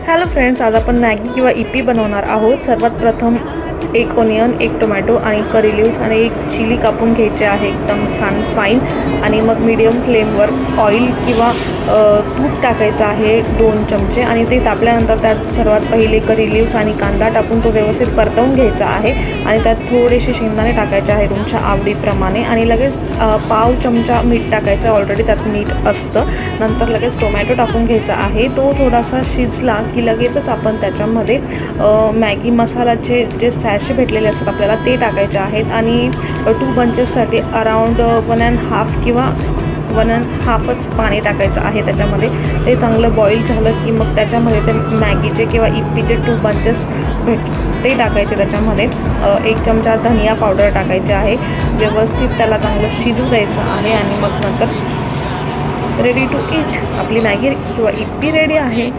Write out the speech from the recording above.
Hello friends, आज आपण Maggi किंवा इपी बनवणार आहोत। सर्वात प्रथम एक ओनियन, एक टोमॅटो आणि करी लिव्स आणि एक चिली कापून घ्यायचे आहे एकदम छान फाईन। आणि मग मीडियम फ्लेमवर ऑइल किंवा तूप टाकायचं आहे 2 चमचे आणि ते तापल्यानंतर त्यात सर्वात पहिले करी लिव्स आणि कांदा टाकून तो व्यवस्थित परतवून घ्यायचा आहे आणि त्यात थोडेसे शेंगदाणे टाकायचे आहे तुमच्या आवडीप्रमाणे आणि लगेच पाव चमचा मीठ टाकायचं, ऑलरेडी त्यात मीठ असतं। नंतर लगेच टोमॅटो टाकून घ्यायचा आहे, तो थोडासा शिजला की लगेचच आपण त्याच्यामध्ये मॅगी मसाल्याचे जे सॅशे भेटलेले असतात आपल्याला ते टाकायचे आहेत आणि 2 बंचेससाठी अराउंड 1.5 किंवा 1.5च पाणी टाकायचं आहे त्याच्यामध्ये। ते चांगलं बॉईल झालं की मग त्याच्यामध्ये ते मॅगीचे किंवा इप्पीचे 2 बंचेस ते टाकायचे त्याच्यामध्ये। 1 चमचा धनिया पावडर टाकायचे आहे, व्यवस्थित त्याला चांगलं शिजू द्यायचं आहे आणि मग नंतर रेडी टू ईट आपली मॅगी किंवा इप्पी रेडी आहे।